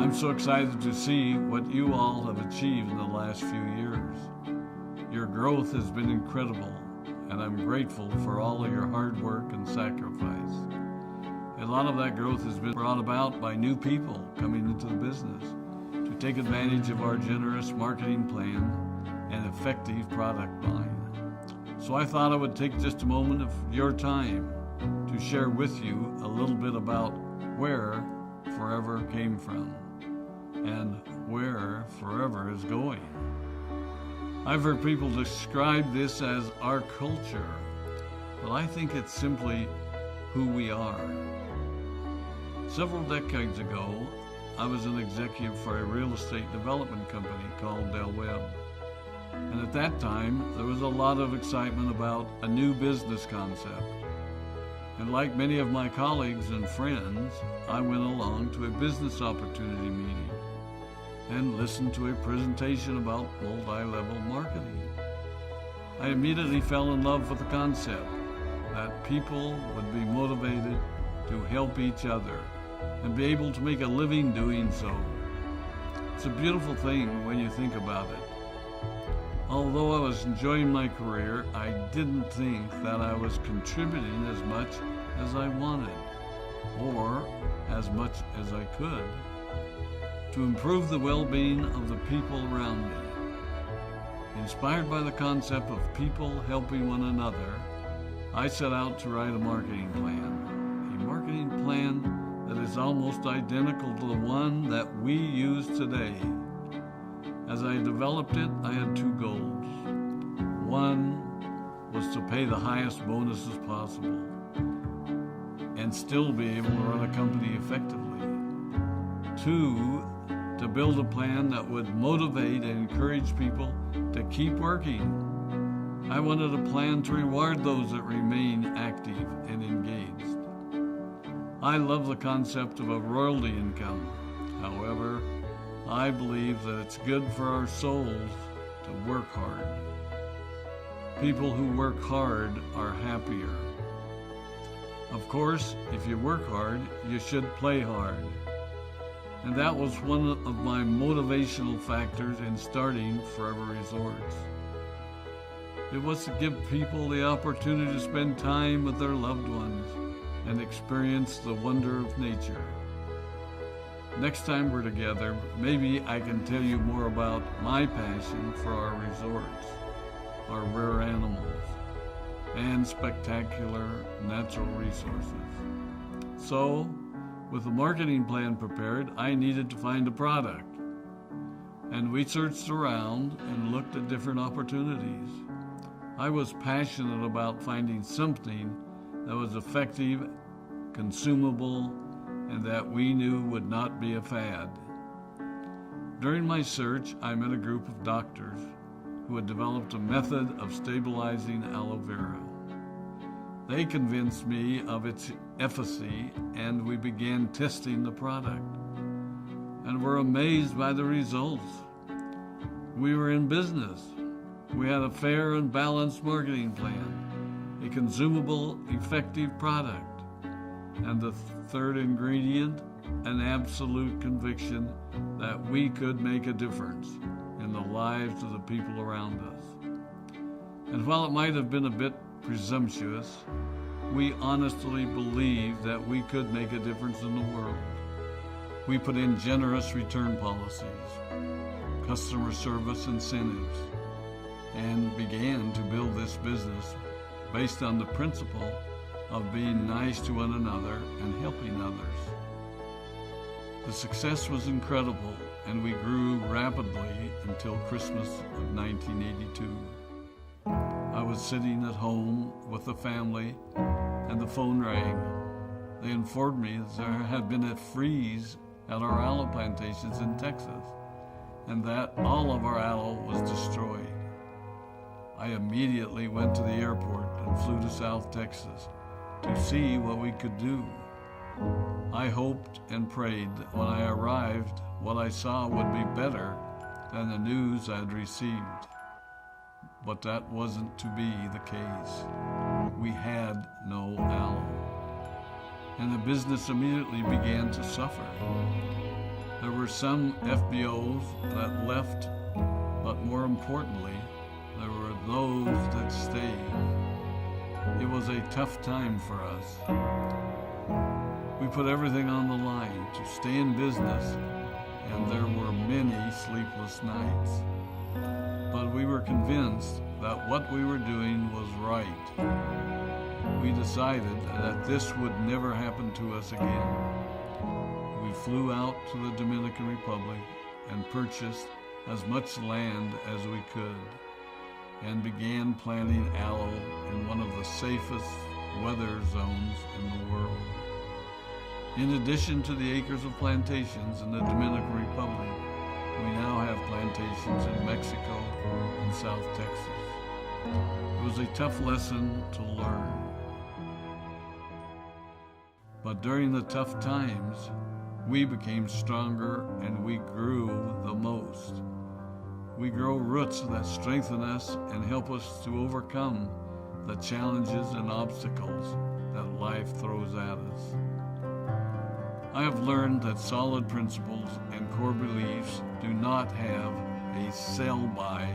I'm so excited to see what you all have achieved in the last few years. Your growth has been incredible, and I'm grateful for all of your hard work and sacrifice. A lot of that growth has been brought about by new people coming into the business to take advantage of our generous marketing plan and effective product line. So I thought I would take just a moment of your time to share with you a little bit about where Forever came from and where Forever is going. I've heard people describe this as our culture, but I think it's simply who we are. Several decades ago, I was an executive for a real estate development company called Del Webb. And at that time, there was a lot of excitement about a new business concept. And like many of my colleagues and friends, I went along to a business opportunity meeting and listened to a presentation about multi-level marketing. I immediately fell in love with the concept that people would be motivated to help each other and be able to make a living doing so. It's a beautiful thing when you think about it. Although I was enjoying my career, I didn't think that I was contributing as much as I wanted, or as much as I could, to improve the well-being of the people around me. Inspired by the concept of people helping one another, I set out to write a marketing plan that is almost identical to the one that we use today. As I developed it, I had two goals. One was to pay the highest bonuses possible and still be able to run a company effectively. Two, to build a plan that would motivate and encourage people to keep working. I wanted a plan to reward those that remain active and engaged. I love the concept of a royalty income. However, I believe that it's good for our souls to work hard. People who work hard are happier. Of course, if you work hard, you should play hard. And that was one of my motivational factors in starting Forever Resorts. It was to give people the opportunity to spend time with their loved ones and experience the wonder of nature. Next time we're together, maybe I can tell you more about my passion for our resorts, our rare animals, and spectacular natural resources. So, with the marketing plan prepared, I needed to find a product. And we searched around and looked at different opportunities. I was passionate about finding something that was effective, consumable, and that we knew would not be a fad. During my search, I met a group of doctors who had developed a method of stabilizing aloe vera. They convinced me of its efficacy, and we began testing the product, and were amazed by the results. We were in business. We had a fair and balanced marketing plan, a consumable, effective product, and the third ingredient, an absolute conviction that we could make a difference in the lives of the people around us. And while it might have been a bit presumptuous, we honestly believed that we could make a difference in the world. We put in generous return policies, customer service incentives, and began to build this business based on the principle of being nice to one another and helping others. The success was incredible, and we grew rapidly until Christmas of 1982. I was sitting at home with the family, and the phone rang. They informed me that there had been a freeze at our aloe plantations in Texas, and that all of our aloe was destroyed. I immediately went to the airport and flew to South Texas to see what we could do. I hoped and prayed that when I arrived, what I saw would be better than the news I'd received. But that wasn't to be the case. We had no aloe, and the business immediately began to suffer. There were some FBOs that left, but more importantly, there were those that stayed. It was a tough time for us. We put everything on the line to stay in business, and there were many sleepless nights. But we were convinced that what we were doing was right. We decided that this would never happen to us again. We flew out to the Dominican Republic and purchased as much land as we could and began planting aloe in one of the safest weather zones in the world. In addition to the acres of plantations in the Dominican Republic, we now have plantations in Mexico and South Texas. It was a tough lesson to learn. But during the tough times, we became stronger and we grew the most. We grow roots that strengthen us and help us to overcome the challenges and obstacles that life throws at us. I have learned that solid principles and core beliefs do not have a sell-by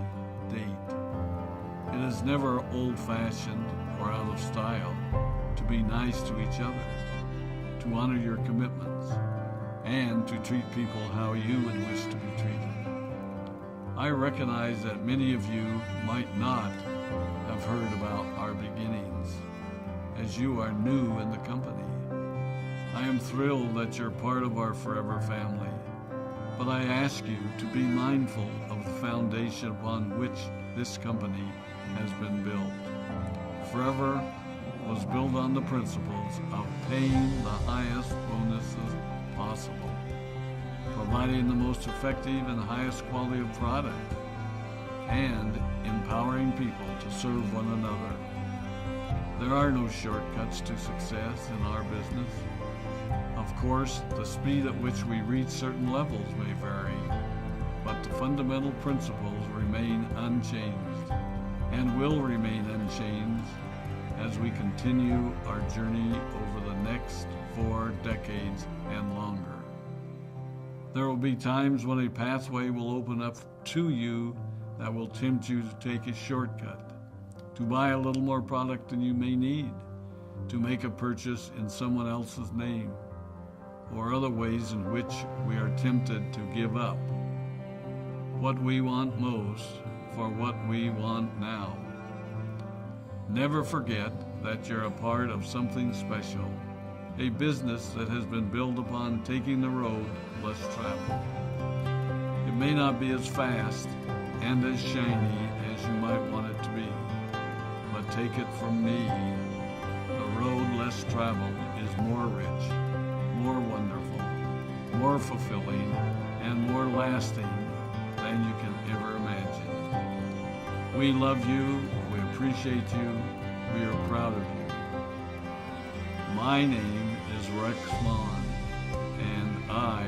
date. It is never old-fashioned or out of style to be nice to each other, to honor your commitments, and to treat people how you would wish to be treated. I recognize that many of you might not have heard about our beginnings, as you are new in the company. I am thrilled that you're part of our Forever family, but I ask you to be mindful of the foundation upon which this company has been built. Forever was built on the principles of paying the highest bonuses possible, providing the most effective and highest quality of product, and empowering people to serve one another. There are no shortcuts to success in our business. Of course, the speed at which we reach certain levels may vary, but the fundamental principles remain unchanged and will remain unchanged as we continue our journey over the next 4 decades and longer. There will be times when a pathway will open up to you that will tempt you to take a shortcut, to buy a little more product than you may need, to make a purchase in someone else's name, or other ways in which we are tempted to give up what we want most for what we want now. Never forget that you're a part of something special, a business that has been built upon taking the road less traveled. It may not be as fast and as shiny as you might want it to be, but take it from me, the road less traveled is more rich, more wonderful, more fulfilling, and more lasting than you can ever imagine. We love you, we appreciate you, we are proud of you. My name is Rex Maughan, and I